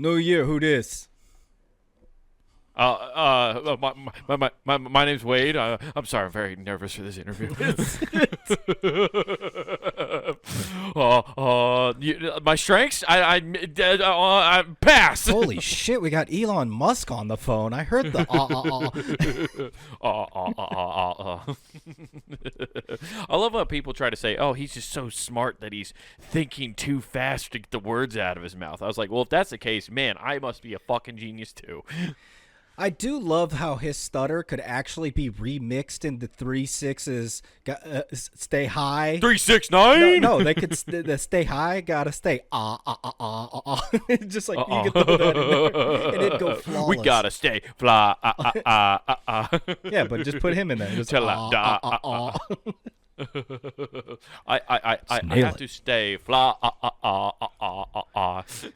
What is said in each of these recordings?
New Year, who this? My name's Wade. I'm sorry, I'm very nervous for this interview. My strengths, I pass. Holy shit, we got Elon Musk on the phone. I heard the I love how people try to say, oh, he's just so smart that he's thinking too fast to get the words out of his mouth. I was like, well, if that's the case, man, I must be a fucking genius too. I do love how his stutter could actually be remixed into 3/6's stay high. 3, 6, 9? No, they could the stay high, gotta stay just like you could throw that in there, and it'd go flawless. We gotta stay fly. Yeah, but just put him in there. Just Till I die. I have to stay fly.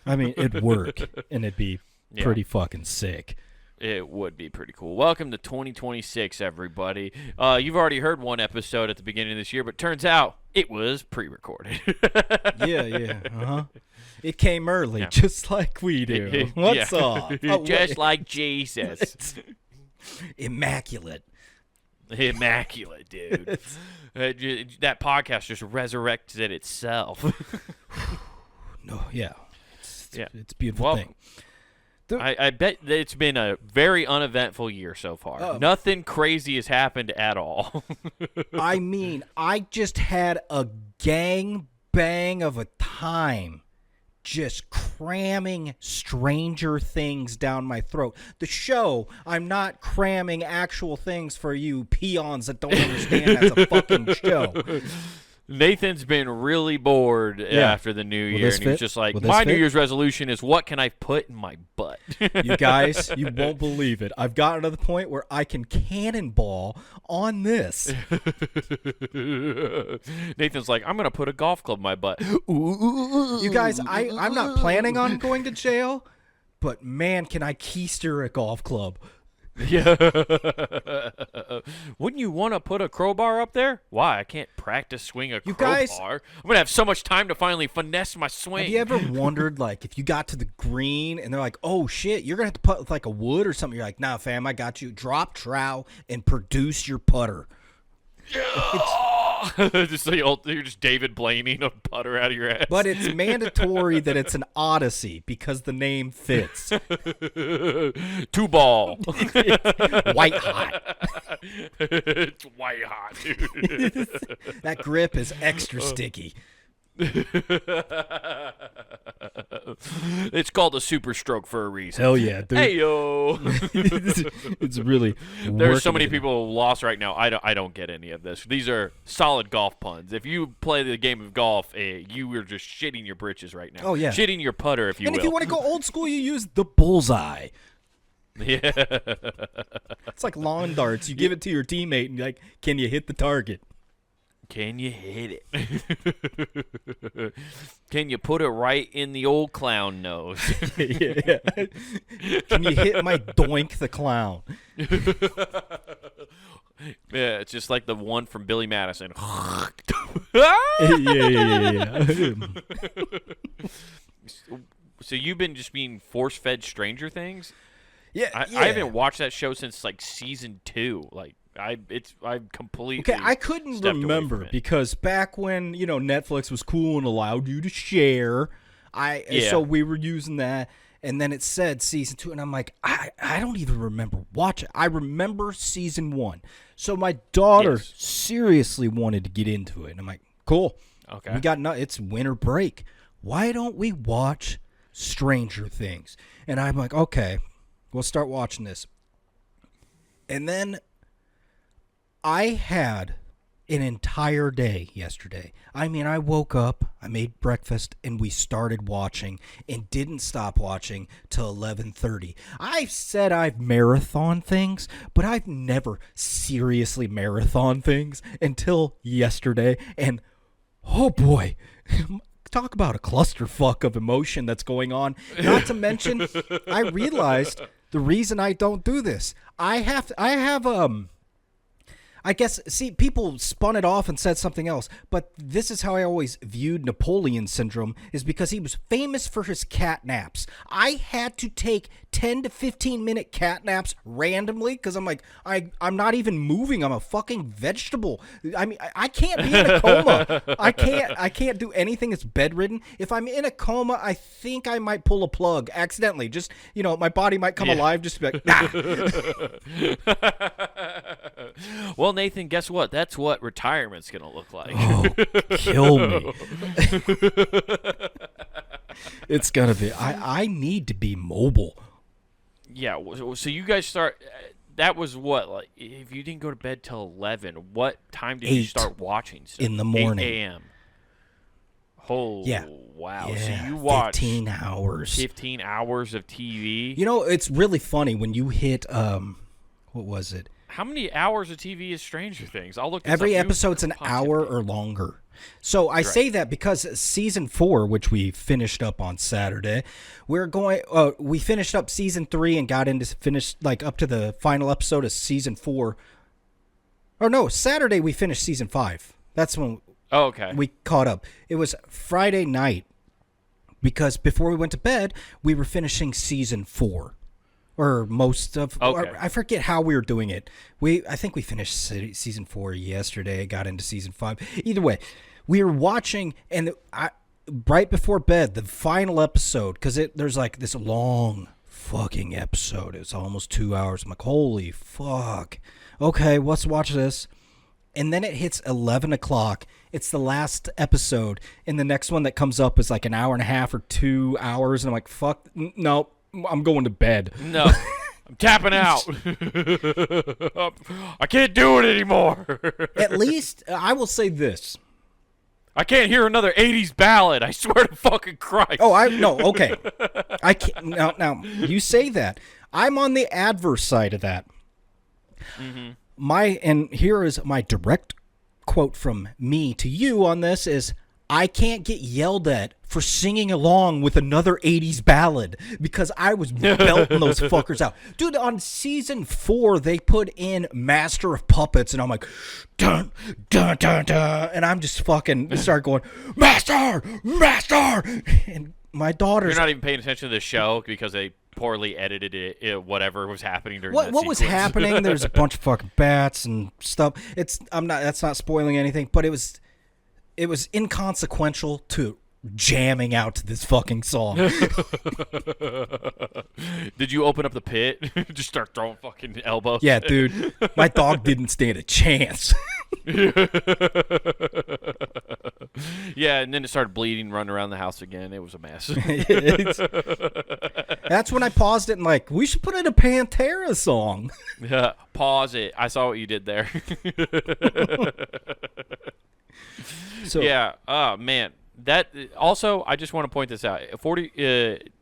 I mean, it'd work, and it'd be pretty fucking sick. It would be pretty cool. Welcome to 2026, everybody. You've already heard one episode at the beginning of this year, but turns out it was pre-recorded. Yeah. It came early, just like we do. What's up? Just like Jesus. Immaculate. Immaculate, dude. That podcast just resurrects it itself. No, yeah. It's a beautiful thing. I bet that it's been a very uneventful year so far. Nothing crazy has happened at all. I mean, I just had a gang bang of a time just cramming Stranger Things down my throat. The show, I'm not cramming actual things for you peons that don't understand that's a fucking show. Nathan's been really bored after the new year, and he's just like, my New Year's resolution is, what can I put in my butt? You guys, you won't believe it. I've gotten to the point where I can cannonball on this. Nathan's like, I'm going to put a golf club in my butt. You guys, I'm not planning on going to jail, but man, can I keister a golf club. Yeah. Wouldn't you want to put a crowbar up there? Why? I can't practice swing a crowbar. I'm going to have so much time to finally finesse my swing. Have you ever wondered, like, if you got to the green and they're like, oh, shit, you're going to have to putt with, like, a wood or something. You're like, nah, fam, I got you. Drop trowel and produce your putter. Just so you're just David Blaney a putter out of your ass. But it's mandatory that it's an Odyssey because the name fits. 2-ball. White hot. It's white hot, dude. That grip is extra sticky. It's called a super stroke for a reason. Hell yeah, dude. Hey yo. It's really there's so many people lost right now. I don't get any of this. These are solid golf puns. If you play the game of golf, you are just shitting your britches right now. Oh yeah, shitting your putter if you will. And if you want to go old school, you use the bullseye. Yeah. It's like lawn darts. You give it to your teammate and you're like, can you hit the target? Can you hit it? Can you put it right in the old clown nose? Yeah. Can you hit my doink the clown? Yeah, it's just like the one from Billy Madison. Yeah. So you've been just being force-fed Stranger Things? Yeah, I haven't watched that show since like season 2. Like I completely I couldn't remember because back when Netflix was cool and allowed you to share, so we were using that, and then it said season 2, and I'm like, I don't even remember watching. I remember season 1, so my daughter seriously wanted to get into it, and I'm like, cool, okay, it's winter break. Why don't we watch Stranger Things? And I'm like, okay, we'll start watching this, and then I had an entire day yesterday. I mean, I woke up, I made breakfast, and we started watching and didn't stop watching till 11:30. I've said I've marathon things, but I've never seriously marathon things until yesterday. And, oh boy, talk about a clusterfuck of emotion that's going on. Not to mention, I realized the reason I don't do this. I have I guess, see, people spun it off and said something else, but this is how I always viewed Napoleon syndrome, is because he was famous for his cat naps. I had to take 10 to 15-minute cat naps randomly because I'm like, I'm not even moving. I'm a fucking vegetable. I mean, I can't be in a coma. I can't do anything that's bedridden. If I'm in a coma, I think I might pull a plug accidentally. Just, my body might come alive just to be like, nah. Well, Nathan, guess what? That's what retirement's going to look like. Oh, kill me. It's going to be. I need to be mobile. Yeah, so you guys start. That was what? Like, if you didn't go to bed till 11, what time did you start watching stuff? In the morning. 8 a.m. Oh, yeah. Wow. Yeah, So you watched 15 hours. 15 hours of TV. It's really funny when you hit, what was it? How many hours of TV is Stranger Things? I'll look this Every up. episode's an hour or longer. So I say that because season 4, which we finished up on Saturday, we finished up season 3 and got into up to the final episode of season 4. Or no, Saturday we finished season 5. That's when we caught up. It was Friday night because before we went to bed, we were finishing season 4. Or most of, or I forget how we were doing it. I think we finished season 4 yesterday, got into season 5. Either way, we were watching, and right before bed, the final episode, because there's like this long fucking episode. It's almost 2 hours. I'm like, holy fuck. Okay, let's watch this. And then it hits 11 o'clock. It's the last episode, and the next one that comes up is like an hour and a half or 2 hours, and I'm like, fuck, no. I'm going to bed. No, I'm tapping out. I can't do it anymore. At least, I will say this. I can't hear another 80s ballad. I swear to fucking Christ. Oh, okay. I can't. Now, you say that. I'm on the adverse side of that. Mm-hmm. And here is my direct quote from me to you on this is, I can't get yelled at for singing along with another 80s ballad because I was belting those fuckers out. Dude, on season 4, they put in Master of Puppets, and I'm like, dun, dun, dun, dun, and I'm just fucking start going, Master, Master, and my daughter's... You're not even paying attention to the show because they poorly edited it, whatever was happening during what was happening, there's a bunch of fucking bats and stuff. That's not spoiling anything, but it was inconsequential to jamming out to this fucking song. Did you open up the pit? Just start throwing fucking elbows? Yeah, dude. My dog didn't stand a chance. Yeah, and then it started bleeding, running around the house again. It was a mess. That's when I paused it and like, we should put in a Pantera song. Yeah, pause it. I saw what you did there. So, yeah. Oh man. That also, I just want to point this out.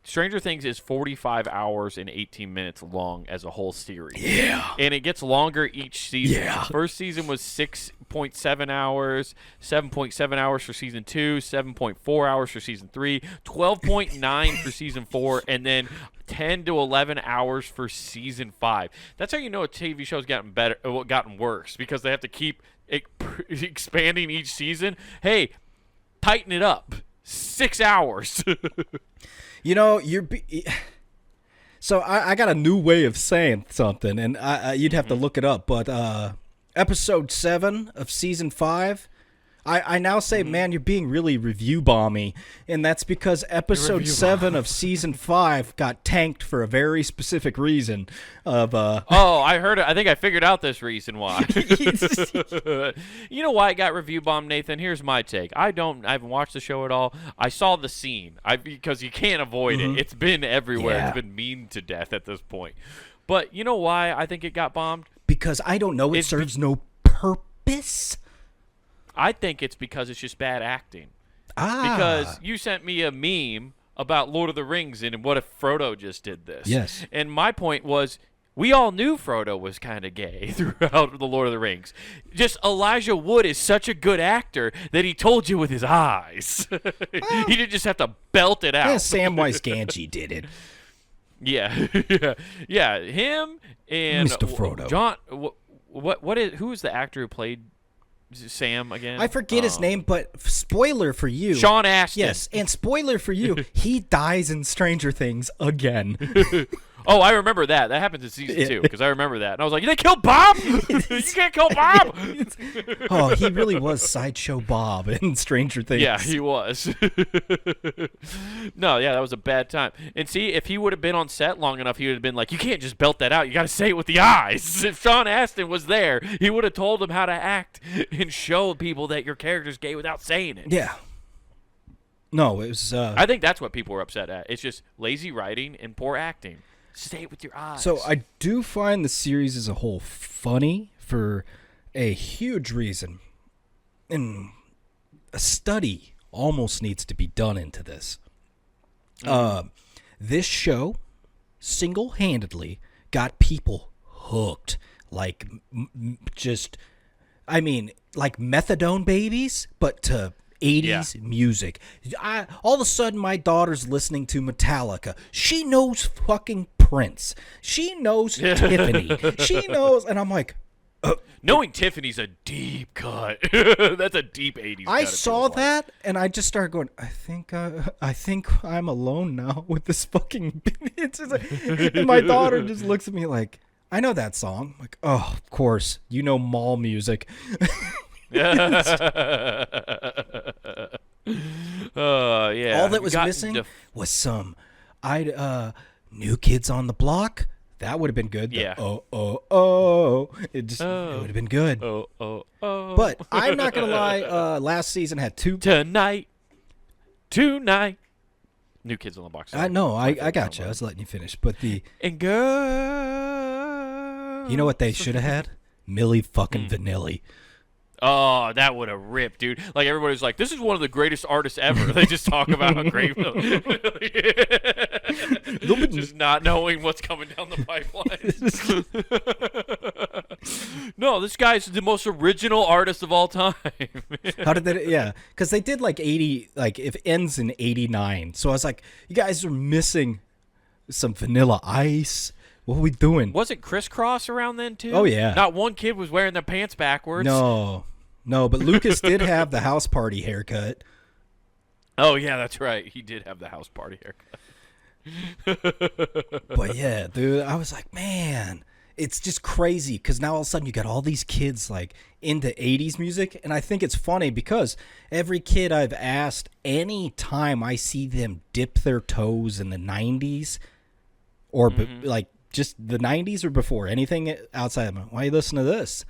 Stranger Things is 45 hours and 18 minutes long as a whole series. Yeah. And it gets longer each season. Yeah. First season was 6.7 hours, 7.7 hours for season 2, 7.4 hours for season 3, 12.9 for season 4, and then 10 to 11 hours for season 5. That's how you know a TV show's gotten worse, because they have to keep expanding each season. Hey, tighten it up. 6 hours. So I got a new way of saying something, and you'd have to look it up. But episode 7 of season 5, I now say, man, you're being really review bomby, and that's because episode 7 of season 5 got tanked for a very specific reason. I heard it. I think I figured out this reason why. You know why it got review bombed, Nathan? Here's my take. I haven't watched the show at all. I saw the scene because you can't avoid it. It's been everywhere. Yeah. It's been memed to death at this point. But you know why I think it got bombed? Because I don't know. It serves no purpose. I think it's because it's just bad acting. Because you sent me a meme about Lord of the Rings and what if Frodo just did this. Yes. And my point was, we all knew Frodo was kind of gay throughout the Lord of the Rings. Just Elijah Wood is such a good actor that he told you with his eyes. He didn't just have to belt it out. Yeah, Samwise Gamgee did it. Yeah. Yeah, him and Mr. Frodo. John... who is the actor who played Sam again? I forget his name, but spoiler for you. Sean Astin. Yes, and spoiler for you, he dies in Stranger Things again. Oh, I remember that. That happens in season 2 because I remember that. And I was like, they killed Bob? You can't kill Bob! Oh, he really was Sideshow Bob in Stranger Things. Yeah, he was. No, yeah, that was a bad time. And see, if he would have been on set long enough, he would have been like, you can't just belt that out. You got to say it with the eyes. If Sean Astin was there, he would have told him how to act and show people that your character's gay without saying it. Yeah. No, it was... I think that's what people were upset at. It's just lazy writing and poor acting. Say it with your eyes. So I do find the series as a whole funny for a huge reason. And a study almost needs to be done into this. This show single-handedly got people hooked. Like, like methadone babies, but to 80s music. All of a sudden, my daughter's listening to Metallica. She knows fucking Prince. She knows Tiffany. She knows, and I'm like, knowing Tiffany's a deep cut. That's a deep 80s cut. I saw that, and I just started going, I think I'm alone now with this fucking... It's just like, and my daughter just looks at me like, I know that song. I'm like, oh, of course. You know mall music. Yeah. All that was missing was some New Kids on the Block. That would have been good. Yeah. It would have been good. Oh. But I'm not gonna lie. Last season had two. Tonight. New Kids on the Block. I know. I got you. I was letting you finish. But and girl. You know what they should have had? Milli fucking Vanilli. Oh, that would have ripped, dude. Like, everybody's like, this is one of the greatest artists ever. They just talk about how great. Just not knowing what's coming down the pipeline. No, this guy's the most original artist of all time. How did they? Yeah, because they did like 80, like it ends in 89. So I was like, you guys are missing some Vanilla Ice. What are we doing? Wasn't Crisscross around then, too? Oh, yeah. Not one kid was wearing their pants backwards. No, but Lucas did have the house party haircut. Oh, yeah, that's right. He did have the house party haircut. But, yeah, dude, I was like, man, it's just crazy because now all of a sudden you got all these kids, like, into 80s music. And I think it's funny because every kid I've asked, any time I see them dip their toes in the 90s or, like, just the 90s or before, anything outside of them. Why you listen to this?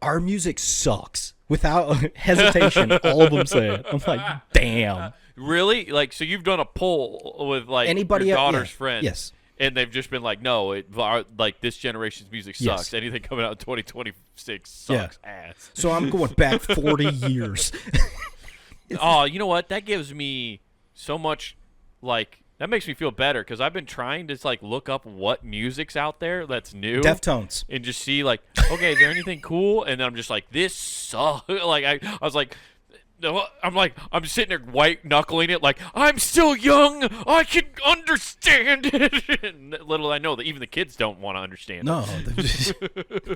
Our music sucks. Without hesitation, all of them say it. I'm like, damn. Really? Like, so you've done a poll with, like, anybody, your daughter's friend. Yes. And they've just been like, no, like, this generation's music sucks. Yes. Anything coming out in 2026 sucks ass. So I'm going back 40 years. Oh, you know what? That gives me so much, like, that makes me feel better because I've been trying to like look up what music's out there that's new. Deftones. And just see like, okay, is there anything cool? And then I'm just like, this sucks. Like I was like, I'm sitting there white knuckling it like, I'm still young. I can understand it. And little I know that even the kids don't want to understand no. it.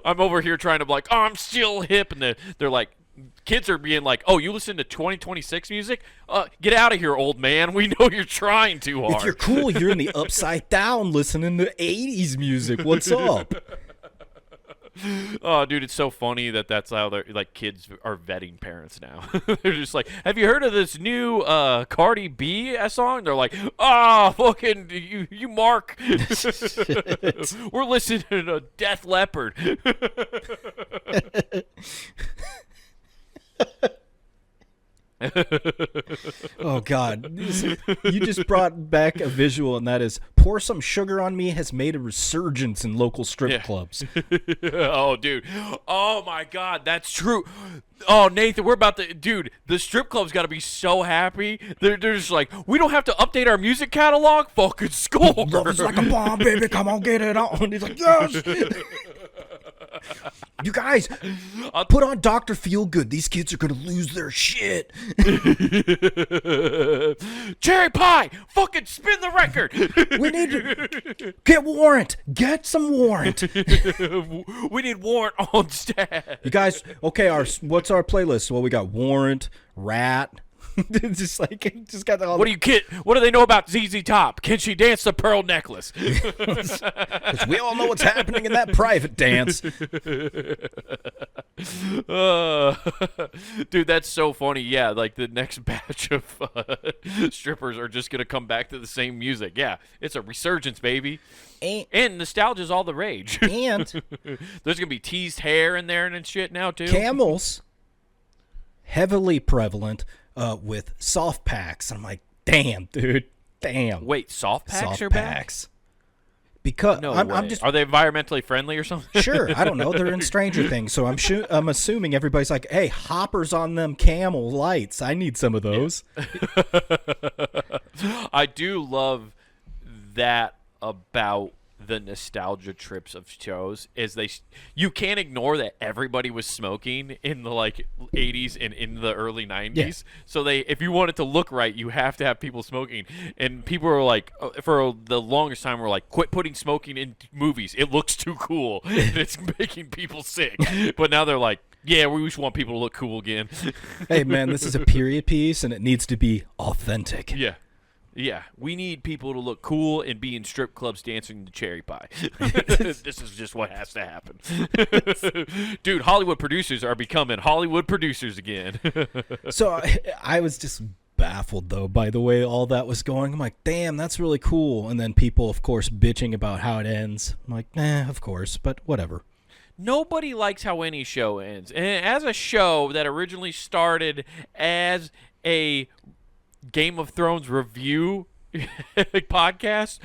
I'm over here trying to be like, oh, I'm still hip. And they're like, kids are being like, oh, you listen to 2026 music? Get out of here, old man. We know you're trying too hard. If you're cool, you're in the upside down listening to 80s music. What's up? Oh, dude, it's so funny that's how they're like kids are vetting parents now. They're just like, have you heard of this new Cardi B song? They're like, fucking you Mark. We're listening to Def Leppard. Oh God, you just brought back a visual, and that is Pour Some Sugar on Me has made a resurgence in local strip clubs. Oh, dude. Oh my God, that's true. Oh, Nathan, the strip club's got to be so happy. They're just like, we don't have to update our music catalog. Fucking score. Love is like a bomb, baby. Come on, get it on. He's like, yes. You guys, put on Dr. Feelgood. These kids are going to lose their shit. Cherry pie! Fucking spin the record! We need to get Warrant. Get some Warrant. We need Warrant on staff. You guys, okay, what's our playlist? Well, we got Warrant, Rat. just got the, all What do you kid? What do they know about ZZ Top? Can she dance the pearl necklace? Because we all know what's happening in that private dance. Dude, that's so funny. Yeah, like the next batch of strippers are just gonna come back to the same music. Yeah, it's a resurgence, baby. And nostalgia's all the rage. And there's gonna be teased hair in there and shit now too. Camels, heavily prevalent with soft packs. And I'm like, damn, dude, damn. Wait, soft packs Soft are packs. Because back? I'm just Are they environmentally friendly or something? sure. I don't know. They're in Stranger Things, so I'm assuming everybody's like, hey, hoppers on them Camel lights. I need some of those. I do love that about the nostalgia trips of shows is you can't ignore that everybody was smoking in the like 80s and in the early 90s. Yeah. So if you want it to look right, you have to have people smoking. And people are like, for the longest time, were like, quit putting smoking in movies. It looks too cool. And it's making people sick. But now they're like, yeah, we just want people to look cool again. Hey, man, this is a period piece, and it needs to be authentic. Yeah. Yeah, we need people to look cool and be in strip clubs dancing to Cherry Pie. This is just what has to happen. Dude, Hollywood producers are becoming Hollywood producers again. So I was just baffled, though, by the way all that was going. I'm like, damn, that's really cool. And then people, of course, bitching about how it ends. I'm like, of course, but whatever. Nobody likes how any show ends. And as a show that originally started as a Game of Thrones review podcast,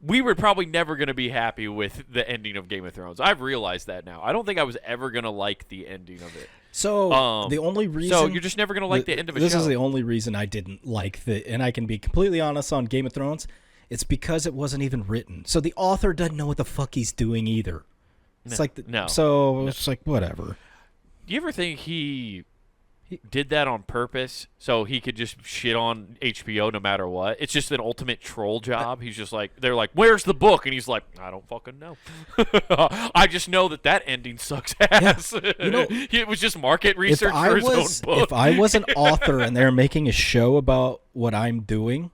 we were probably never going to be happy with the ending of Game of Thrones. I've realized that now. I don't think I was ever going to like the ending of it. So the only reason... So you're just never going to like the end of a show. This is the only reason I didn't like and I can be completely honest on Game of Thrones, it's because it wasn't even written. So the author doesn't know what the fuck he's doing either. It's it's like, whatever. Do you ever think he did that on purpose so he could just shit on HBO no matter what? It's just an ultimate troll job. He's just like, they're like, where's the book? And he's like, I don't fucking know. I just know that ending sucks ass. Yeah. It was just market research for his own book. If I was an author and they're making a show about what I'm doing,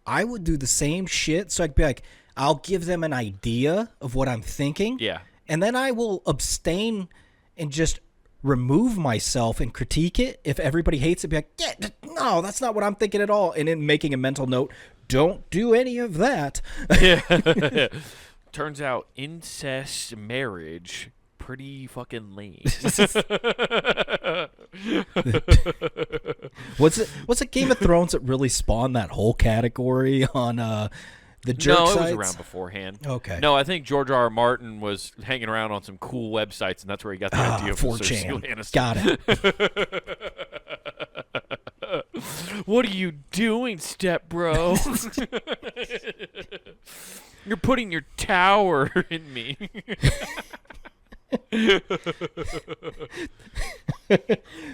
I would do the same shit. So I'd be like, I'll give them an idea of what I'm thinking. Yeah. And then I will abstain and just remove myself and critique it. If everybody hates it, be like, yeah, no, that's not what I'm thinking at all. And then making a mental note, don't do any of that. Yeah. Turns out incest marriage, pretty fucking lame. Was it Game of Thrones that really spawned that whole category on the jerk sites? No, it was around beforehand. Okay. No, I think George R. R. Martin was hanging around on some cool websites, and that's where he got the idea of 4chan. Aniston. Got it. What are you doing, step bro? You're putting your tower in me.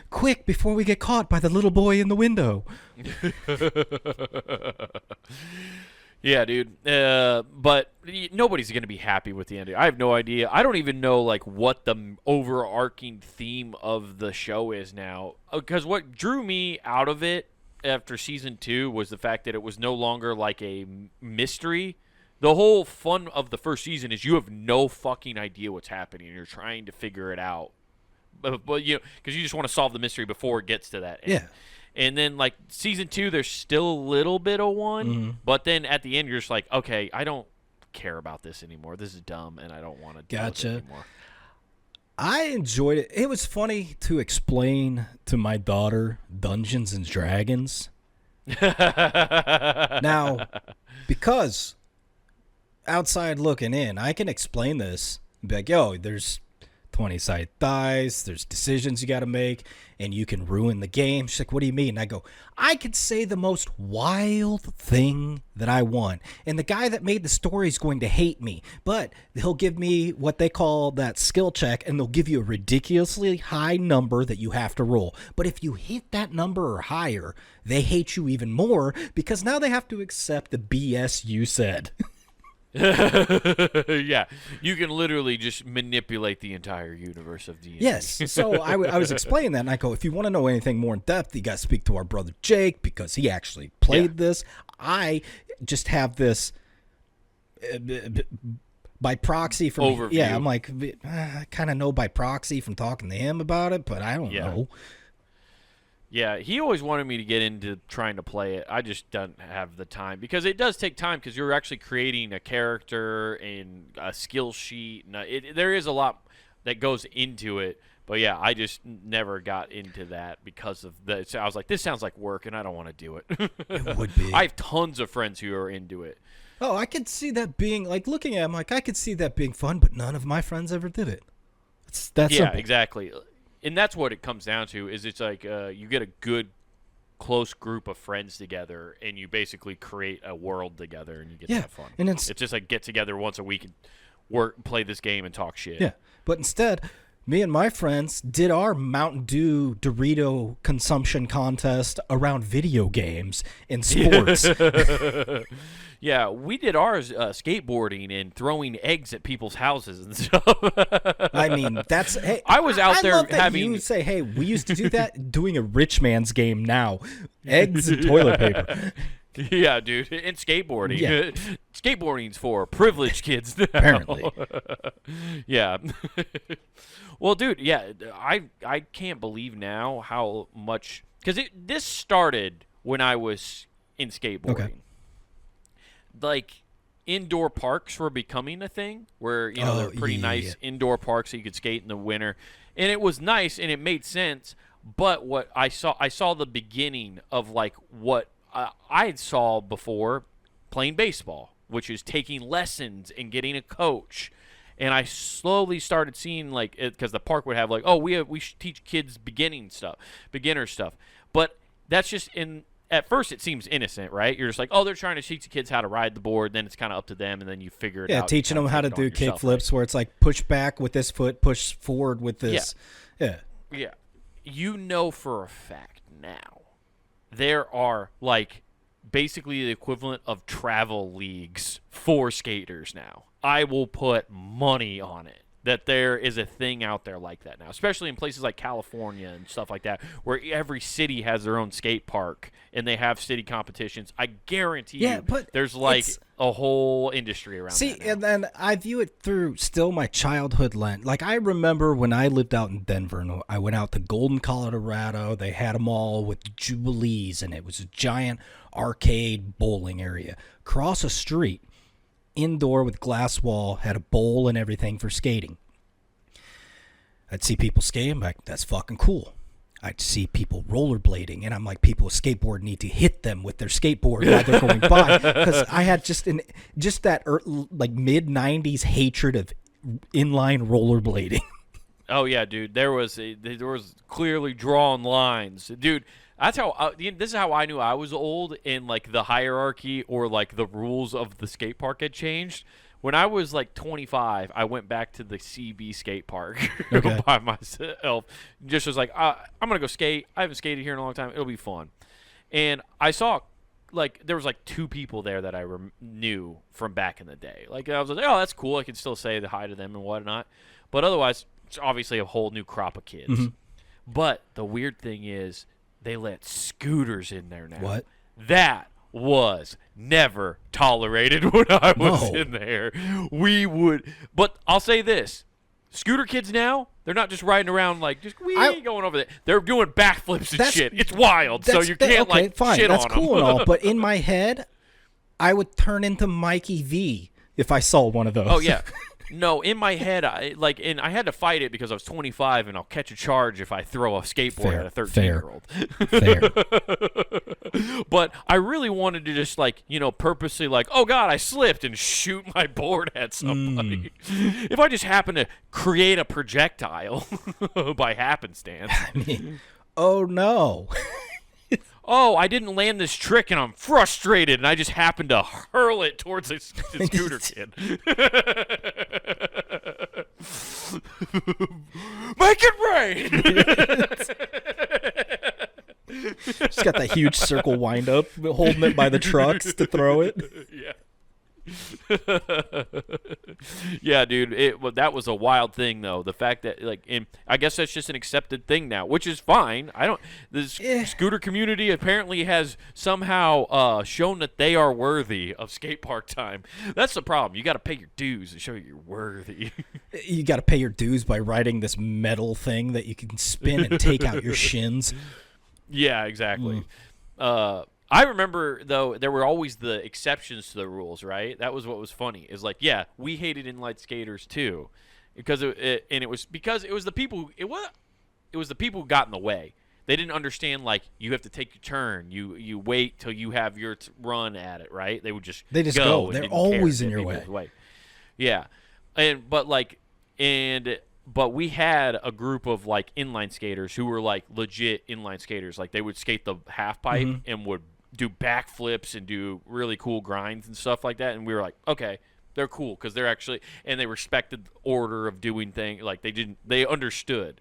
Quick, before we get caught by the little boy in the window. Yeah, dude. But nobody's going to be happy with the ending. I have no idea. I don't even know like what the overarching theme of the show is now. Because what drew me out of it after season 2 was the fact that it was no longer like a mystery. The whole fun of the first season is you have no fucking idea what's happening. You're trying to figure it out. But because you just want to solve the mystery before it gets to that end. Yeah. And then, like, season 2, there's still a little bit of one. But then at the end, you're just like, okay, I don't care about this anymore. This is dumb, and I don't want to do it anymore. I enjoyed it. It was funny to explain to my daughter Dungeons and Dragons. Now, because outside looking in, I can explain this and be like, yo, there's 20-sided dice. There's decisions you got to make, and you can ruin the game. She's like, what do you mean? And I go, I could say the most wild thing that I want, and the guy that made the story is going to hate me, but he'll give me what they call that skill check, and they'll give you a ridiculously high number that you have to roll. But if you hit that number or higher, they hate you even more because now they have to accept the BS you said. Yeah, you can literally just manipulate the entire universe of D&D. Yes, so I was explaining that, and I go, if you want to know anything more in depth, you got to speak to our brother Jake because he actually played this. I just have this by proxy from overview. Yeah, I'm like, I kind of know by proxy from talking to him about it, but I don't know. Yeah, he always wanted me to get into trying to play it. I just don't have the time because it does take time because you're actually creating a character and a skill sheet. And there is a lot that goes into it. But, yeah, I just never got into that because of the – I was like, this sounds like work, and I don't want to do it. It would be. I have tons of friends who are into it. Oh, I could see that being – like, looking at him, like, I could see that being fun, but none of my friends ever did it. That's simple. Exactly. And that's what it comes down to is it's like you get a good, close group of friends together, and you basically create a world together, and you get to have fun. And it's just like get together once a week and play this game and talk shit. Yeah, but instead, me and my friends did our Mountain Dew Dorito consumption contest around video games and sports. Yeah, we did ours skateboarding and throwing eggs at people's houses and stuff. I mean, that's. Hey, I was out there love that having. You say, hey, we used to do that. Doing a rich man's game now, eggs and toilet paper. Yeah, dude, and skateboarding. Yeah. Skateboarding's for privileged kids now. Apparently. Yeah. Well, dude, yeah, I can't believe now how much because this started when I was in skateboarding. Okay. Like indoor parks were becoming a thing where they're pretty nice indoor parks so you could skate in the winter, and it was nice and it made sense. But what I saw the beginning of like what I had saw before playing baseball, which is taking lessons and getting a coach. And I slowly started seeing like because the park would have like, oh, we should teach kids beginner stuff. But that's just at first it seems innocent, right? You're just like, oh, they're trying to teach the kids how to ride the board. Then it's kind of up to them, and then you figure it out. Yeah, teaching them how to do kick flips where it's like push back with this foot, push forward with this. Yeah. You know for a fact now there are like basically the equivalent of travel leagues for skaters now. I will put money on it that there is a thing out there like that now, especially in places like California and stuff like that, where every city has their own skate park and they have city competitions. I guarantee you there's like a whole industry around that now. And then I view it through still my childhood lens. Like I remember when I lived out in Denver and I went out to Golden, Colorado. They had them all with Jubilees, and it was a giant arcade bowling area. Across a street, indoor with glass wall, had a bowl and everything for skating. I'd see people skating, I'm like, that's fucking cool. I'd see people rollerblading, and I'm like, people with skateboard need to hit them with their skateboard while they're going by, because I had just that like mid '90s hatred of inline rollerblading. Oh yeah, dude, there was clearly drawn lines, dude. That's how. This is how I knew I was old, and like the hierarchy or like the rules of the skate park had changed. When I was like 25, I went back to the CB skate park by myself. Just was like, I'm gonna go skate. I haven't skated here in a long time. It'll be fun. And I saw, like, there was like two people there that I knew from back in the day. Like I was like, oh, that's cool. I can still say hi to them and whatnot. But otherwise, it's obviously a whole new crop of kids. Mm-hmm. But the weird thing is, they let scooters in there now. What? That was never tolerated when I was in there. We would, but I'll say this: scooter kids now, they're not just riding around like just going over there. They're doing backflips and shit. It's wild. So you can't fine. Shit that's on cool them. And all, but in my head, I would turn into Mikey V if I saw one of those. Oh yeah. No, in my head, and I had to fight it because I was 25, and I'll catch a charge if I throw a skateboard at a 13-year-old. Fair. But I really wanted to just purposely oh God, I slipped and shoot my board at somebody. If I just happen to create a projectile by happenstance. I mean, oh no. Oh, I didn't land this trick and I'm frustrated and I just happened to hurl it towards a scooter kid. Make it rain! Just got that huge circle wind up, holding it by the trucks to throw it. Yeah. Yeah, dude. That was a wild thing, though. The fact that, and I guess that's just an accepted thing now, which is fine. The scooter community apparently has somehow shown that they are worthy of skate park time. That's the problem. You got to pay your dues to show you're worthy. You got to pay your dues by riding this metal thing that you can spin and take out your shins. Yeah, exactly. I remember, though, there were always the exceptions to the rules, right? That was what was funny. Is we hated inline skaters too, because it was the people who got in the way. They didn't understand you have to take your turn. You wait till you have your run at it, right? They just go. They're always in your way. Yeah, but we had a group of inline skaters who were legit inline skaters. They would skate the half pipe and would do backflips and do really cool grinds and stuff like that. And we were like, okay, they're cool because they're actually, and they respected the order of doing things. They understood.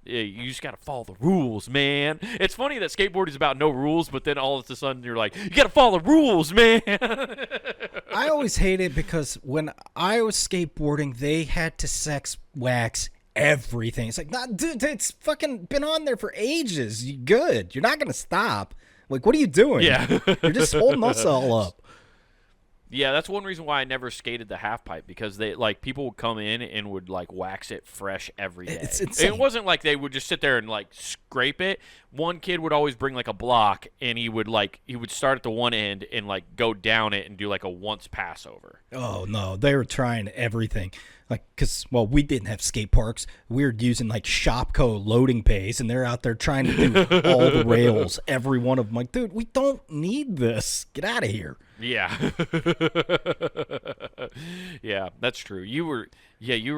Yeah, you just got to follow the rules, man. It's funny that skateboarding is about no rules, but then all of a sudden you're like, you got to follow the rules, man. I always hate it because when I was skateboarding, they had to sex wax everything. It's nah, dude, it's fucking been on there for ages. You good. You're not going to stop. What are you doing? Yeah. You're just holding us all up. Yeah, that's one reason why I never skated the half pipe, because they people would come in and would wax it fresh every day. It's insane. It wasn't they would just sit there and scrape it. One kid would always bring a block, and he would start at the one end and go down it and do a once passover. Oh no, they were trying everything. We didn't have skate parks. We were using Shopco loading bays, and they're out there trying to do all the rails, every one of them. Dude, we don't need this. Get out of here. Yeah. Yeah, that's true. You were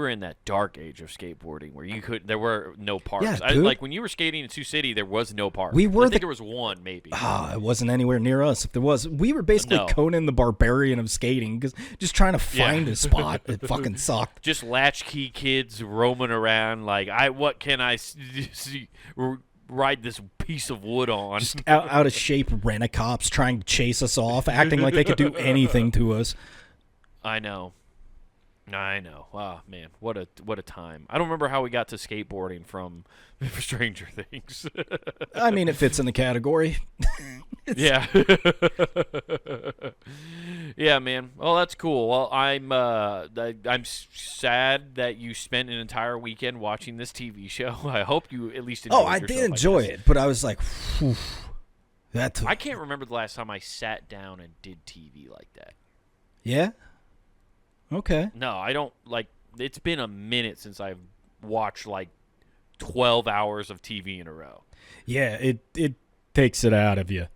in that dark age of skateboarding where there were no parks. Yeah, dude. When you were skating in Sioux City, there was no park. I think there was one, maybe. It wasn't anywhere near us. If there was, we were basically Conan the Barbarian of skating, because just trying to find a spot. It fucking sucked. Just latchkey kids roaming around what can I see, ride this piece of wood on? Just out of shape rent-a-cops trying to chase us off, acting like they could do anything to us. I know. Oh man, what a time. I don't remember how we got to skateboarding from Stranger Things. I mean, it fits in the category. Yeah. Yeah, man. Well, that's cool. Well, I'm sad that you spent an entire weekend watching this TV show. I hope you at least enjoyed I did enjoy it, but I was like, whew, I can't remember the last time I sat down and did TV like that. Yeah? Okay. No, I don't it's been a minute since I've watched 12 hours of TV in a row. Yeah, it takes it out of you.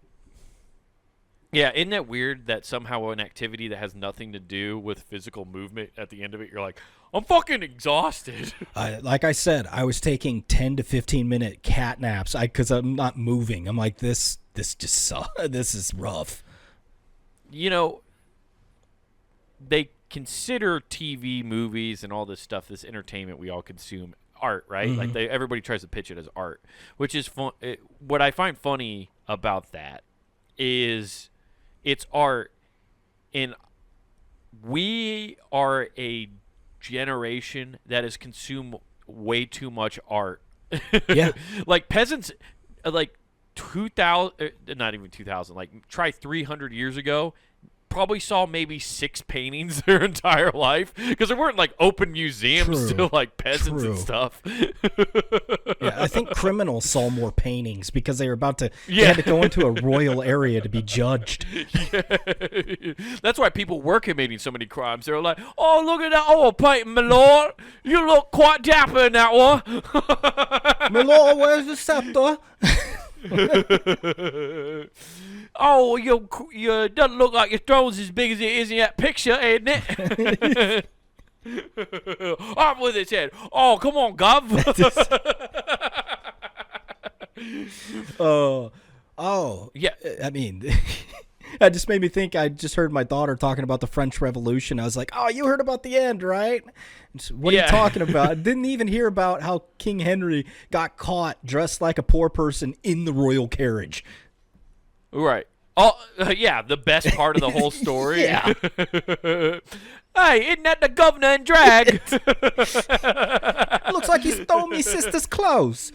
Yeah, isn't that weird that somehow an activity that has nothing to do with physical movement, at the end of it, you're like, I'm fucking exhausted. Like I said, I was taking 10 to 15-minute cat naps because I'm not moving. I'm like, this just sucks. This is rough. They consider TV, movies, and all this stuff, this entertainment we all consume, art, right? Mm-hmm. Everybody tries to pitch it as art, which is fun. What I find funny about that is it's art, and we are a generation that has consumed way too much art. Yeah. Peasants, 2000, not even 2000, try 300 years ago, probably saw maybe 6 paintings their entire life because there weren't like open museums True. to like peasants and True. stuff. Yeah, I think criminals saw more paintings because they were about to. They Yeah. had to go into a royal area to be judged. That's why people were committing so many crimes. They were like, "Oh, look at that oil painting, my lord! You look quite dapper in that one." My lord, where's the scepter? Oh, you doesn't look like your throne's as big as it is in that picture, ain't it? Up with its head. Oh, come on, Gov. Yeah. I mean, that just made me think. I just heard my daughter talking about the French Revolution. I was like, "Oh, you heard about the end, right?" What are Yeah. you talking about? Didn't even hear about how King Henry got caught dressed like a poor person in the royal carriage. Right. Oh, yeah, the best part of the whole story. Yeah. Hey, isn't that the governor in drag? Looks like he stole me sister's clothes.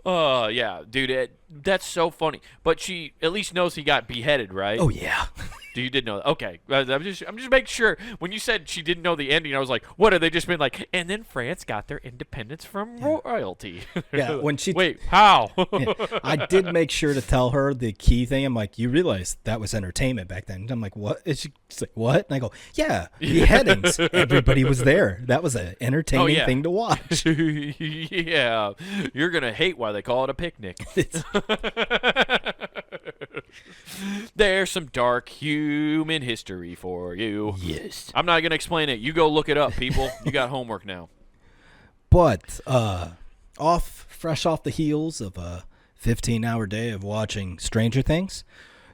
Oh, yeah, dude, that's so funny. But she at least knows he got beheaded, right? Oh yeah. You did know that. Okay. I'm just making sure. When you said she didn't know the ending, I was like, what have they just been like? And then France got their independence from royalty. Yeah, when she Wait, how? Yeah, I did make sure to tell her the key thing. I'm like, you realize that was entertainment back then. And I'm like, what? And she's like, what? And I go, yeah, beheadings. Everybody was there. That was an entertaining yeah. thing to watch. Yeah, you're gonna hate why they call it a picnic. There's some dark human history for you. Yes. I'm not gonna explain it. You go look it up, people. You got homework now. But fresh off the heels of a 15-hour day of watching Stranger Things,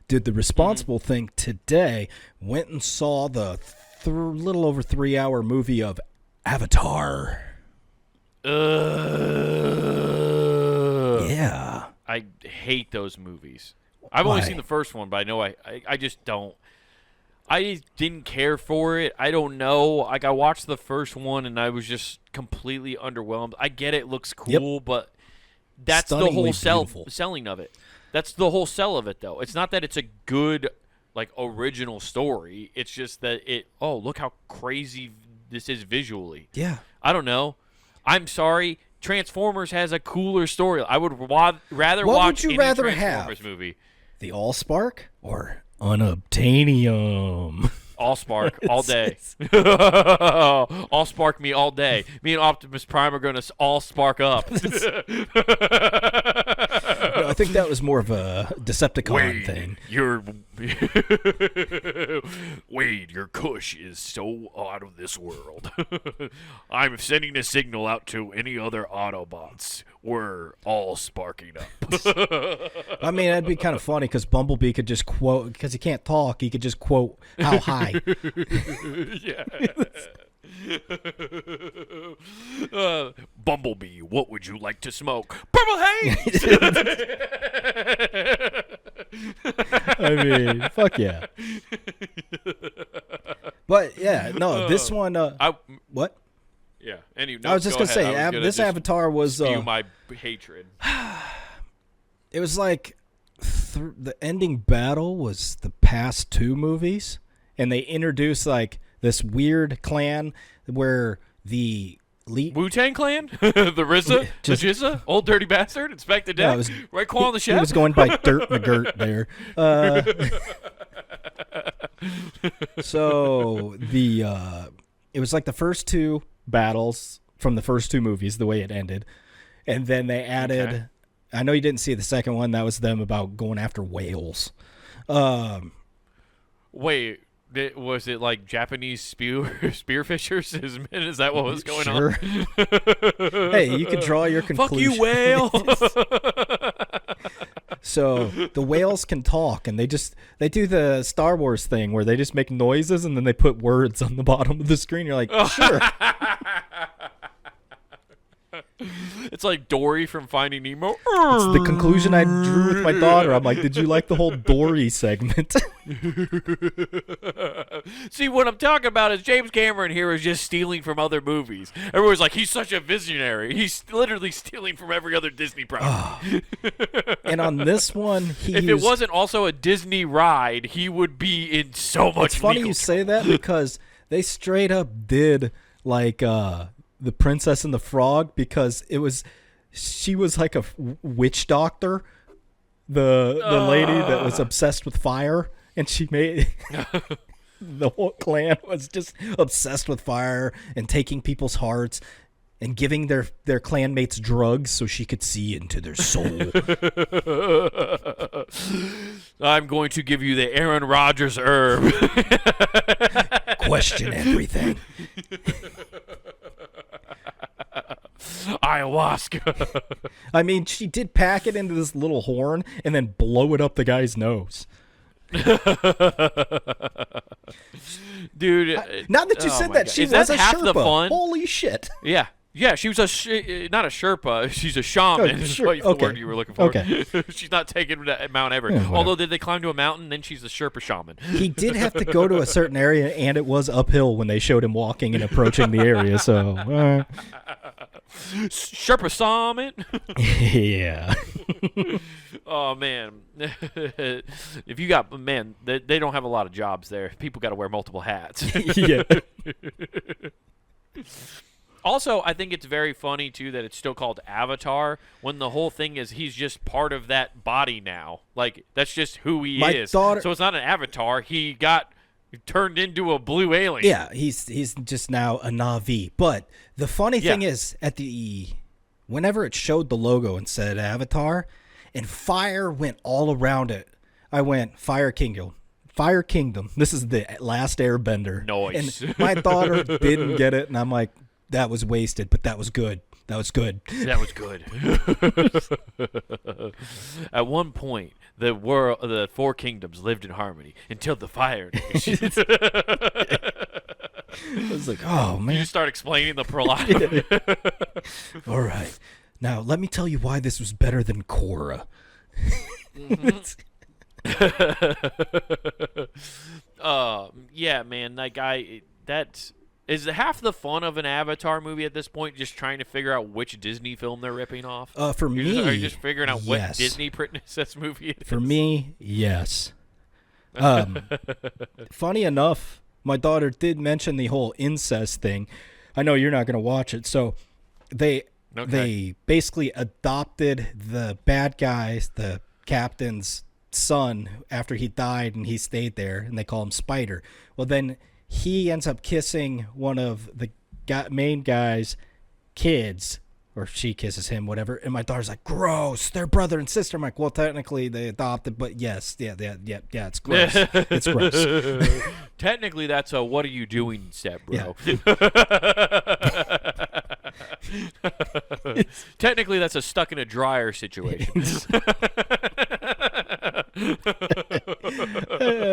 did the responsible thing today, went and saw the little over 3-hour movie of Avatar. Yeah. I hate those movies. I've only Why? seen the first one, but I know I just don't. I didn't care for it. I don't know. Like, I watched the first one, and I was just completely underwhelmed. I get it looks cool, but that's the whole Stunningly selling of it. That's the whole sell of it, though. It's not that it's a good, like, original story. It's just that look how crazy this is visually. Yeah. I don't know. I'm sorry. Transformers has a cooler story. I would rather What watch would you any transformers Transformers movie. The Allspark or Unobtainium? Allspark all day. Allspark me all day. Me and Optimus Prime are going to all spark up. No, I think that was more of a Decepticon thing. Wade, your Kush is so out of this world. I'm sending a signal out to any other Autobots. We're all sparking up. I mean, that'd be kind of funny because Bumblebee could just quote, because he can't talk, he could just quote how high. Yeah. Bumblebee, what would you like to smoke? Purple Haze! I mean, fuck yeah. But yeah, no, this one. What? Yeah. Anyway, I was just go gonna ahead. say, this Avatar was. Spew my hatred. It was like the ending battle was the past 2 movies, and they introduced like this weird clan where the Wu-Tang Clan? The RZA? The Jizza? Old Dirty Bastard? Inspector Deck? No, it was, Right Quan the Chef? He was going by Dirt McGirt there. So it was like the first 2 battles from the first 2 movies, the way it ended, and then they added. Okay. I know you didn't see the second one. That was them about going after whales. Wait, was it like Japanese spearfishers? Is that what was going Sure. on? Hey, you could draw your Fuck conclusion. you, whale! So the whales can talk, and they do the Star Wars thing where they just make noises and then they put words on the bottom of the screen. You're like, sure. It's like Dory from Finding Nemo. It's the conclusion I drew with my daughter. I'm like, did you like the whole Dory segment? See, what I'm talking about is James Cameron here is just stealing from other movies. Everyone's like, he's such a visionary. He's literally stealing from every other Disney property. And on this one, he if used, it wasn't also a Disney ride, he would be in so much. It's funny legal you say that because they straight up did like the Princess and the Frog, because she was like a witch doctor, the lady that was obsessed with fire, and she made the whole clan was just obsessed with fire and taking people's hearts and giving their clanmates drugs so she could see into their soul. I'm going to give you the Aaron Rodgers herb. Question everything. Ayahuasca. I mean, she did pack it into this little horn and then blow it up the guy's nose. Dude. Now that you oh said my that, God. she Is was that a half Sherpa. the fun? Holy shit. Yeah. Yeah, she was not a Sherpa. She's a shaman. Oh, Is sure. what the Okay. word you were looking for. Okay. She's not taking Mount Everest. Yeah, whatever. Although, did they climb to a mountain? Then she's a Sherpa shaman. He did have to go to a certain area, and it was uphill when they showed him walking and approaching the area, so... Sherpa shaman. yeah. Oh, man. If you got... Man, they don't have a lot of jobs there. People got to wear multiple hats. Yeah. Also, I think it's very funny, too, that it's still called Avatar when the whole thing is he's just part of that body now. Like, that's just who he My is. daughter- So it's not an avatar. He got turned into a blue alien. Yeah, he's just now a Na'vi. But the funny thing Yeah. is, whenever it showed the logo and said Avatar, and fire went all around it, I went, Fire Kingdom. Fire Kingdom. This is the last Airbender. Nice. And my daughter didn't get it, and I'm like, that was wasted, but that was good. That was good. That was good. At one point, the four kingdoms lived in harmony until the Fire Nation. I was like, oh, You man. just start explaining the plot. All right. Now, let me tell you why this was better than Korra. Yeah, man. Like that's is half the fun of an Avatar movie at this point. Just trying to figure out which Disney film they're ripping off. For me, Are you just figuring out what yes. Disney princess movie it is? For me, yes. Funny enough, my daughter did mention the whole incest thing. I know you're not going to watch it, so they basically adopted the bad guys, the captain's son, after he died, and he stayed there, and they call him Spider. Well, then he ends up kissing one of the main guy's kids, or she kisses him, whatever. And my daughter's like, gross, they're brother and sister. I'm like, well, technically they adopted, but yes, yeah, it's gross. It's gross. Technically, that's a "what are you doing" step, bro. Technically, that's a stuck in a dryer situation.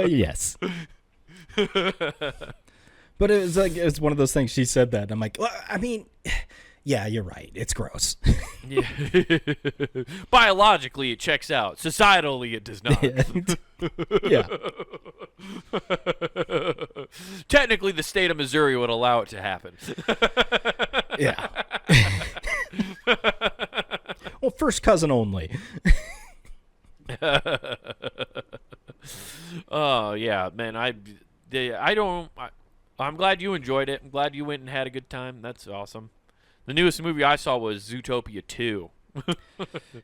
Yes. But it was like, it's one of those things. She said that, and I'm like, well, I mean, yeah, you're right. It's gross. Yeah. Biologically, it checks out. Societally, it does not. Yeah. Technically, the state of Missouri would allow it to happen. Yeah. Well, first cousin only. Oh yeah, man. I'm glad you enjoyed it. I'm glad you went and had a good time. That's awesome. The newest movie I saw was Zootopia 2.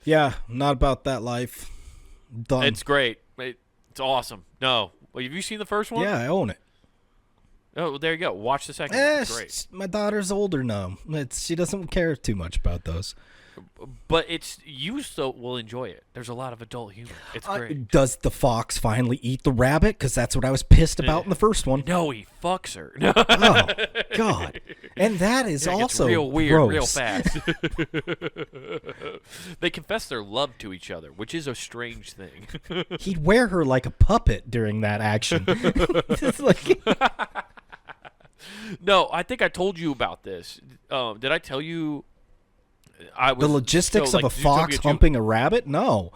Yeah, not about that life. Done. It's great. It's awesome. No, well, have you seen the first one? Yeah, I own it. Oh, well, there you go. Watch the second one. It's great. My daughter's older now. She doesn't care too much about those. But you still will enjoy it. There's a lot of adult humor. It's great. Does the fox finally eat the rabbit? Because that's what I was pissed about in the first one. No, he fucks her. Oh, God. And that is It gets also real weird gross. real fast. They confess their love to each other, which is a strange thing. He'd wear her like a puppet during that action. It's like, No, I think I told you about this. Did I tell you The logistics so, of like, a fox Zootopia 2 humping a rabbit? No.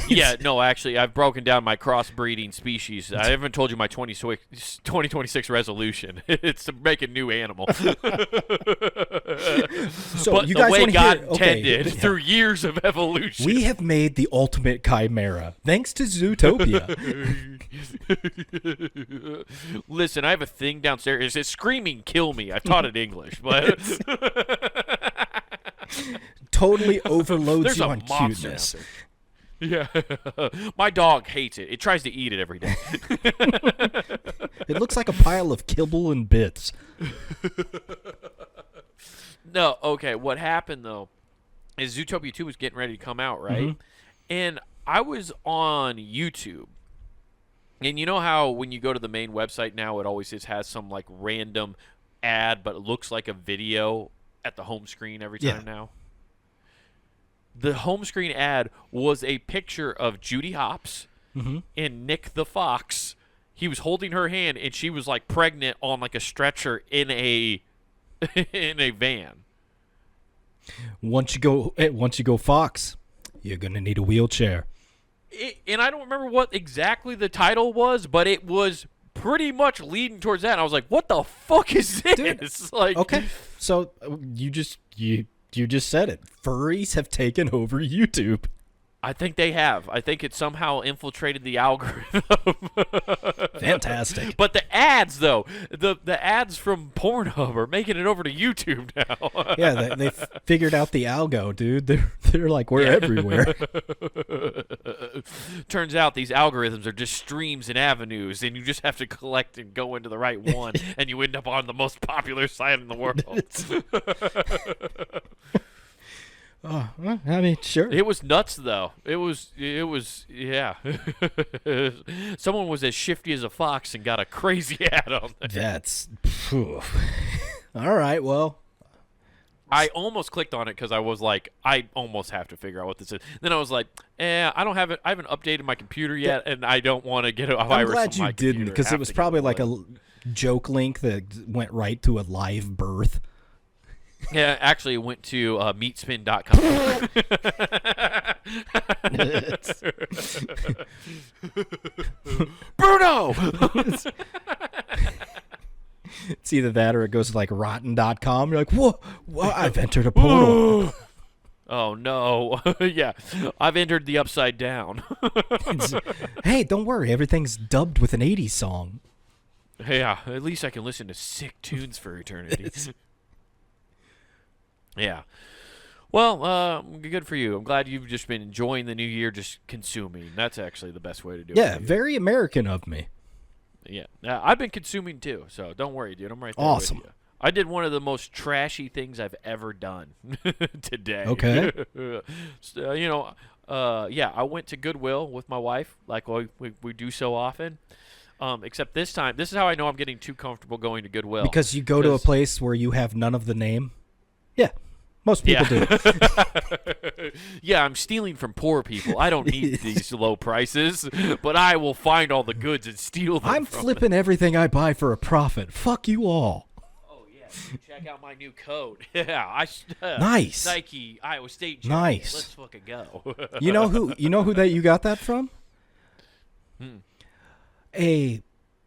Yeah, no, actually, I've broken down my crossbreeding species. I haven't told you my 2026 resolution. It's to make a new animal. So But you the guys way want to God hear? Okay, intended, through years of evolution. we have made the ultimate chimera thanks to Zootopia. Listen, I have a thing downstairs. It's screaming, "Kill me!" I taught it English, but Totally overloads there's you a on monster cuteness. out there. Yeah, my dog hates it. It tries to eat it every day. It looks like a pile of kibble and bits. No, okay. What happened though is Zootopia 2 was getting ready to come out, right? And I was on YouTube. And you know how when you go to the main website now, it always just has some like random ad, but it looks like a video at the home screen every time now? The home screen ad was a picture of Judy Hopps and Nick the Fox. He was holding her hand, and she was like pregnant on like a stretcher in a in a van. Once you go fox, you're gonna need a wheelchair. And I don't remember what exactly the title was, but it was pretty much leading towards that. And I was like, "What the fuck is this?" Dude, like, okay, so you just said it. Furries have taken over YouTube. I think they have. I think it somehow infiltrated the algorithm. Fantastic. But the ads, though, the ads from Pornhub are making it over to YouTube now. Yeah, they figured out the algo, dude. They're like, we're everywhere. Turns out these algorithms are just streams and avenues, and you just have to collect and go into the right one, and you end up on the most popular site in the world. Oh, well, I mean, sure. It was nuts, though. It was, yeah. Someone was as shifty as a fox and got a crazy ad on there. That's, phew. All right, well. I almost clicked on it because I was like, I almost have to figure out what this is. Then I was like, I don't have it. I haven't updated my computer yet, and I don't want to get a virus. I'm glad on my you didn't, computer because and it have was to probably go like look. a joke link that went right to a live birth. Yeah, actually, it went to meatspin.com. Bruno! It's either that or it goes to like rotten.com. You're like, whoa, I've entered a portal. Oh, no. Yeah, I've entered the upside down. Hey, don't worry. Everything's dubbed with an 80s song. Yeah, at least I can listen to sick tunes for eternity. Yeah. Well, good for you. I'm glad you've just been enjoying the new year, just consuming. That's actually the best way to do it. Yeah, very American of me. Yeah. I've been consuming too, so don't worry, dude. I'm right there Awesome. with you. I did one of the most trashy things I've ever done today. Okay. So, yeah, I went to Goodwill with my wife, like we do so often. Except this time, this is how I know I'm getting too comfortable going to Goodwill. Because you go to a place where you have none of the name? Yeah. Most people do. Yeah, I'm stealing from poor people. I don't need these low prices, but I will find all the goods and steal them. I'm from flipping everything I buy for a profit. Fuck you all. Oh, yeah. Check out my new code. Yeah. Nice. Nike, Iowa State jacket. Nice. Let's fucking go. You know who that you got that from? A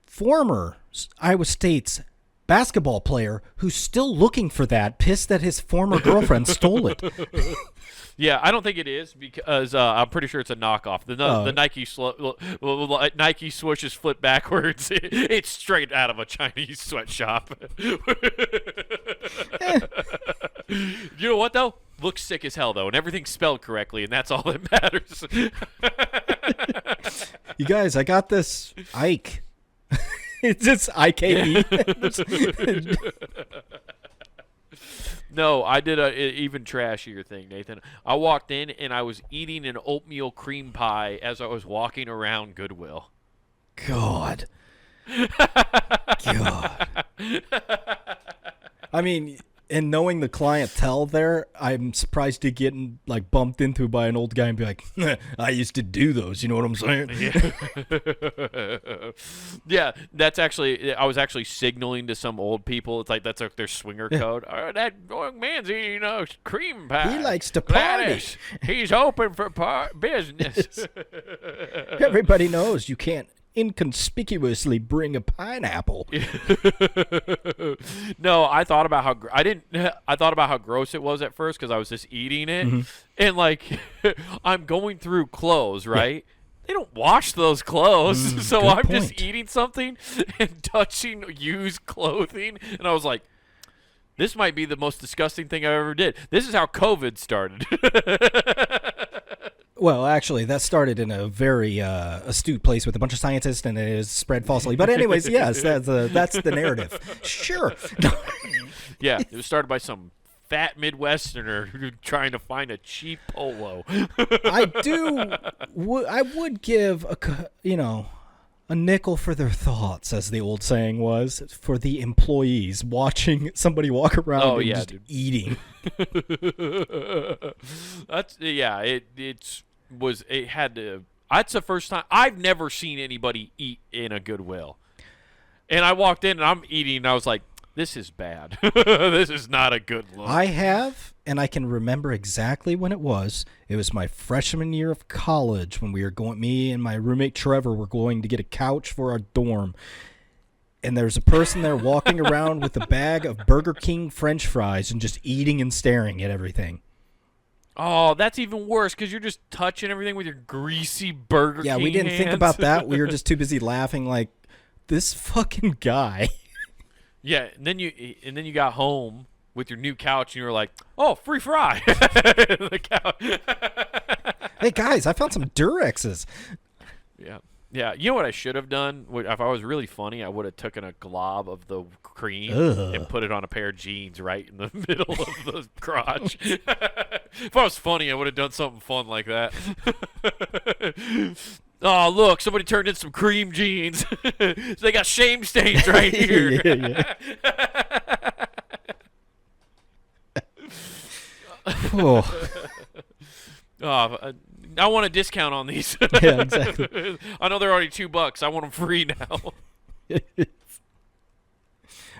former Iowa State's basketball player who's still looking for that, pissed that his former girlfriend stole it. Yeah, I don't think it is because I'm pretty sure it's a knockoff. The Nike Nike swooshes flip backwards. It's straight out of a Chinese sweatshop. You know what though? Looks sick as hell though, and everything's spelled correctly, and that's all that matters. You guys, I got this Ike. It's just IKE. No, I did a even trashier thing, Nathan. I walked in and I was eating an oatmeal cream pie as I was walking around Goodwill. God. I mean, And knowing the clientele there, I'm surprised to get like bumped into by an old guy and be like, I used to do those. You know what I'm saying? Yeah, that's actually, I was actually signaling to some old people. It's like that's their swinger code. Oh, that young man's eating cream pie. He likes to party. Gladys, he's open for business. Everybody knows you can't inconspicuously bring a pineapple. No, I thought about how I thought about how gross it was at first because I was just eating it, and like I'm going through clothes, right? Yeah. They don't wash those clothes, so I'm just eating something and touching used clothing, and I was like, this might be the most disgusting thing I ever did. This is how COVID started. Well, actually, that started in a very astute place with a bunch of scientists, and it is spread falsely. But anyways, yes, that's the narrative. Sure. Yeah, it was started by some fat Midwesterner trying to find a cheap polo. I would give a nickel for their thoughts, as the old saying was, for the employees watching somebody walk around just eating. That's That's the first time I've never seen anybody eat in a Goodwill. And I walked in and I'm eating and I was like, this is bad. This is not a good look. I have, and I can remember exactly when it was. It was my freshman year of college when me and my roommate Trevor were going to get a couch for our dorm. And there's a person there walking around with a bag of Burger King French fries and just eating and staring at everything. Oh, that's even worse because you're just touching everything with your greasy Burger King Yeah, we didn't think about that. We were just too busy laughing like, this fucking guy. Yeah, and then you got home with your new couch and you were like, oh, free fry. The couch. Hey, guys, I found some Durexes. Yeah. Yeah, you know what I should have done? If I was really funny, I would have taken a glob of the cream and put it on a pair of jeans right in the middle of the crotch. If I was funny, I would have done something fun like that. Oh, look, somebody turned in some cream jeans. So they got shame stains right here. Yeah. Oh. I want a discount on these. Yeah, exactly. I know they're already $2. I want them free now.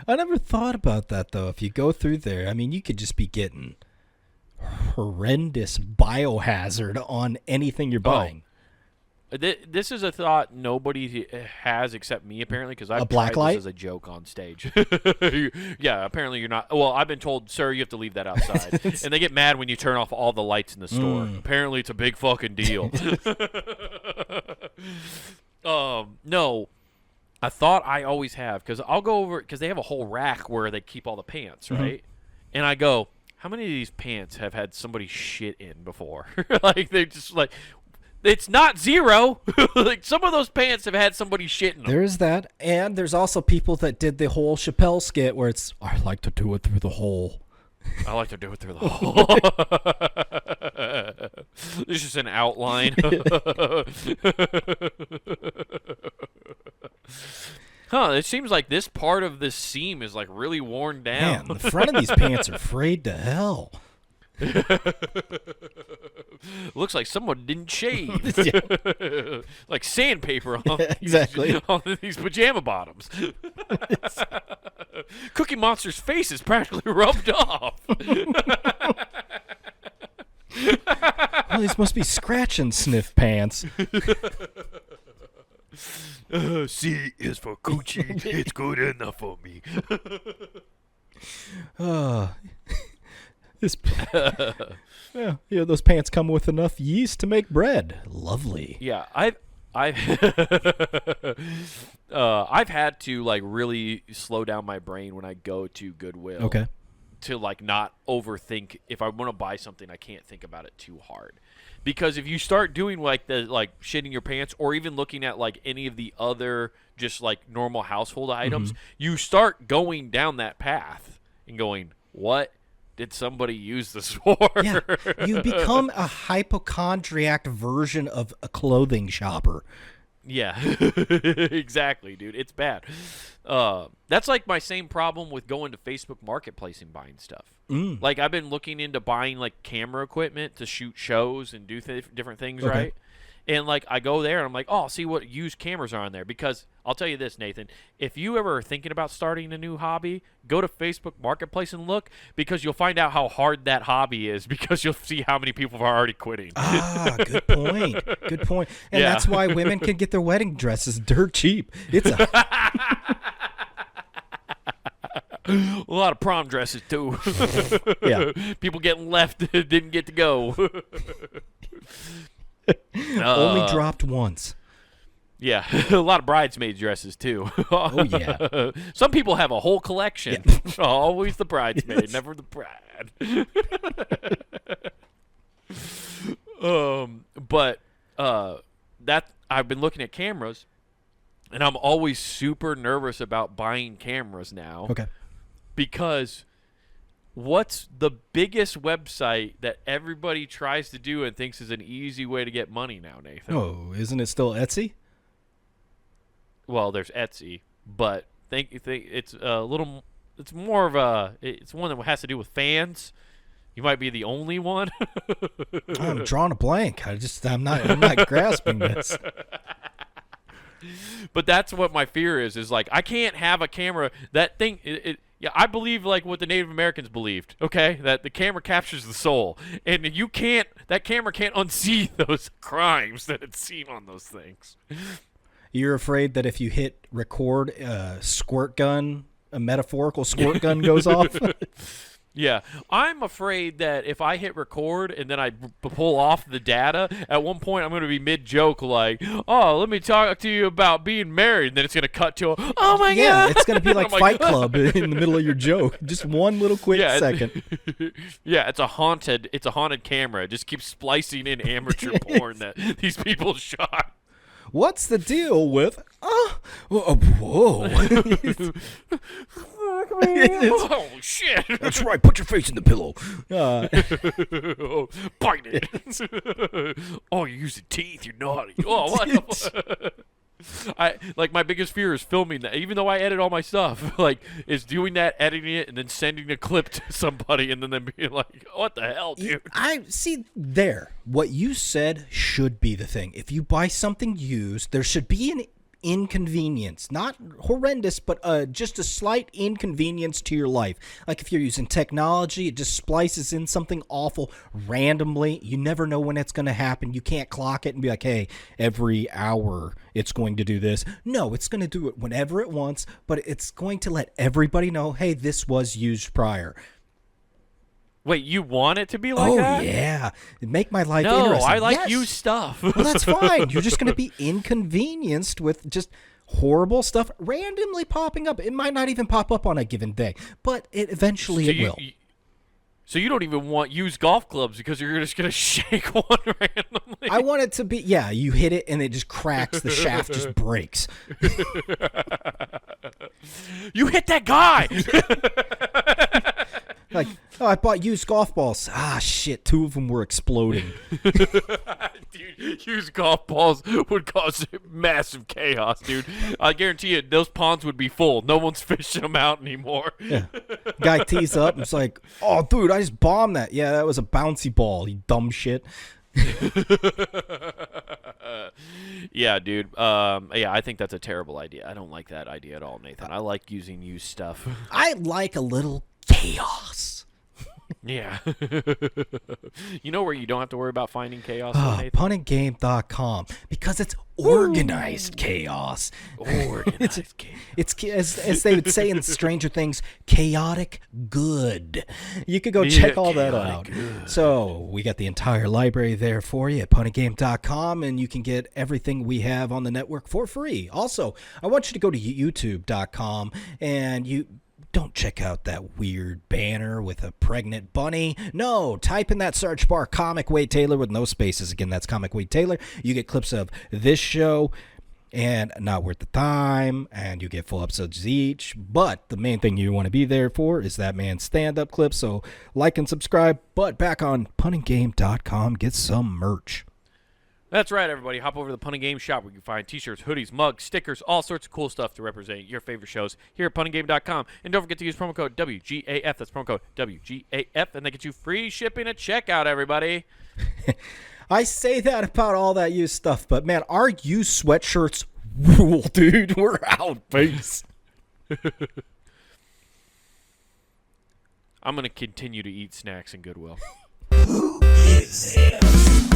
I never thought about that, though. If you go through there, I mean, you could just be getting horrendous biohazard on anything you're buying. This is a thought nobody has except me, apparently, because I've tried this as a joke on stage. Yeah, apparently you're not. Well, I've been told, sir, you have to leave that outside. And they get mad when you turn off all the lights in the store. Apparently it's a big fucking deal. No, I thought I always have, because I'll go over, because they have a whole rack where they keep all the pants, right? And I go, how many of these pants have had somebody shit in before? Like, they're just like... It's not zero. Like, some of those pants have had somebody shit in them. There's that. And there's also people that did the whole Chappelle skit where it's, I like to do it through the hole. I like to do it through the hole. It's just an outline. Huh, it seems like this part of this seam is like really worn down. Man, the front of these pants are frayed to hell. Looks like someone didn't shave. Like sandpaper on, exactly. on these pajama bottoms. Cookie Monster's face is practically rubbed off. Oh, these must be scratch and sniff pants. C is for coochie. It's good enough for me. Those pants come with enough yeast to make bread. Lovely. Yeah, I've I've had to like really slow down my brain when I go to Goodwill. Okay. To like not overthink. If I want to buy something, I can't think about it too hard. Because if you start doing like the shitting your pants, or even looking at like any of the other just like normal household items, you start going down that path and going, what did somebody use this for? Yeah. You become a hypochondriac version of a clothing shopper. Yeah, exactly, dude. It's bad. That's like my same problem with going to Facebook Marketplace and buying stuff. Like I've been looking into buying like camera equipment to shoot shows and do different things, Okay. right? And like I go there and I'm like, oh, see what used cameras are on there. Because I'll tell you this, Nathan, if you ever are thinking about starting a new hobby, go to Facebook Marketplace and look, because you'll find out how hard that hobby is, because you'll see how many people are already quitting. Ah, good point. Good point. And Yeah. that's why women can get their wedding dresses dirt cheap. It's a A lot of prom dresses too. yeah. People getting left didn't get to go. Only dropped once. Yeah, a lot of bridesmaid dresses too. Oh yeah. Some people have a whole collection. Always the bridesmaid, never the bride. But that I've been looking at cameras, and I'm always super nervous about buying cameras now. Okay. Because what's the biggest website that everybody tries to do and thinks is an easy way to get money now, Nathan? Oh, isn't it still Etsy? Well, there's Etsy, but think it's a little. It's more of a. It's one that has to do with fans. You might be the only one. I'm drawing a blank. I'm not grasping this. But that's what my fear is. Is like I can't have a camera. That thing. Yeah, I believe like what the Native Americans believed. Okay, that the camera captures the soul, and you can't. That camera can't unsee those crimes that it's seen on those things. You're afraid that if you hit record, squirt gun, a metaphorical squirt gun goes off? Yeah, I'm afraid that if I hit record and then I pull off the data, at one point I'm going to be mid-joke like, oh, let me talk to you about being married, and then it's going to cut to, oh my Yeah, God. it's going to be like I'm Fight Club in the middle of your joke. Just one little quick Yeah, second. Yeah, it's a haunted camera. It just keeps splicing in amateur porn that these people shot. What's the deal with... whoa. Oh, shit. That's right. Put your face in the pillow. Oh, bite it. Oh, you're using teeth. You're naughty. Oh, what? My biggest fear is filming that, even though I edit all my stuff, like, is doing that, editing it, and then sending a clip to somebody, and then them being like, what the hell, dude? I see there. What you said should be the thing. If you buy something used, there should be an inconvenience, not horrendous, but just a slight inconvenience to your life. Like if you're using technology, it just splices in something awful randomly. You never know when it's going to happen. You can't clock it and be like, hey, every hour it's going to do this. No, it's going to do it whenever it wants, but it's going to let everybody know, hey, this was used prior. Wait, you want it to be like that? Oh, yeah. Make my life No, interesting. I like Yes. used stuff. Well, that's fine. You're just going to be inconvenienced with just horrible stuff randomly popping up. It might not even pop up on a given day, but eventually it will. So you don't even want used golf clubs because you're just going to shake one randomly? I want it to be, yeah, you hit it and it just cracks. The shaft just breaks. You hit that guy! Like, oh, I bought used golf balls. Ah, shit, 2 of them were exploding. Dude, used golf balls would cause massive chaos, dude. I guarantee you, those ponds would be full. No one's fishing them out anymore. Yeah. Guy tees up and it's like, oh, dude, I just bombed that. Yeah, that was a bouncy ball, you dumb shit. Yeah, dude. Yeah, I think that's a terrible idea. I don't like that idea at all, Nathan. I like using used stuff. I like a little chaos. Yeah. You know where you don't have to worry about finding chaos, Nathan? Punandgame.com, because it's organized chaos. Organized chaos. It's as they would say in Stranger Things, chaotic good. You could go check all that out. Good. So we got the entire library there for you at punandgame.com, and you can get everything we have on the network for free. Also, I want you to go to youtube.com, and you don't check out that weird banner with a pregnant bunny. No, type in that search bar Comic Wade Taylor with no spaces. Again, that's Comic Wade Taylor. You get clips of this show and Not Worth the Time, and you get full episodes each. But the main thing you want to be there for is that man's stand-up clip. So like and subscribe. But back on punandgame.com, get some merch. That's right, everybody. Hop over to the Punting Game shop where you can find t-shirts, hoodies, mugs, stickers, all sorts of cool stuff to represent your favorite shows here at puntinggame.com. And don't forget to use promo code WGAF. That's promo code WGAF, and they get you free shipping at checkout, everybody. I say that about all that used stuff, but man, our used sweatshirts rule, dude. We're out. Peace. I'm going to continue to eat snacks in Goodwill. Who is this?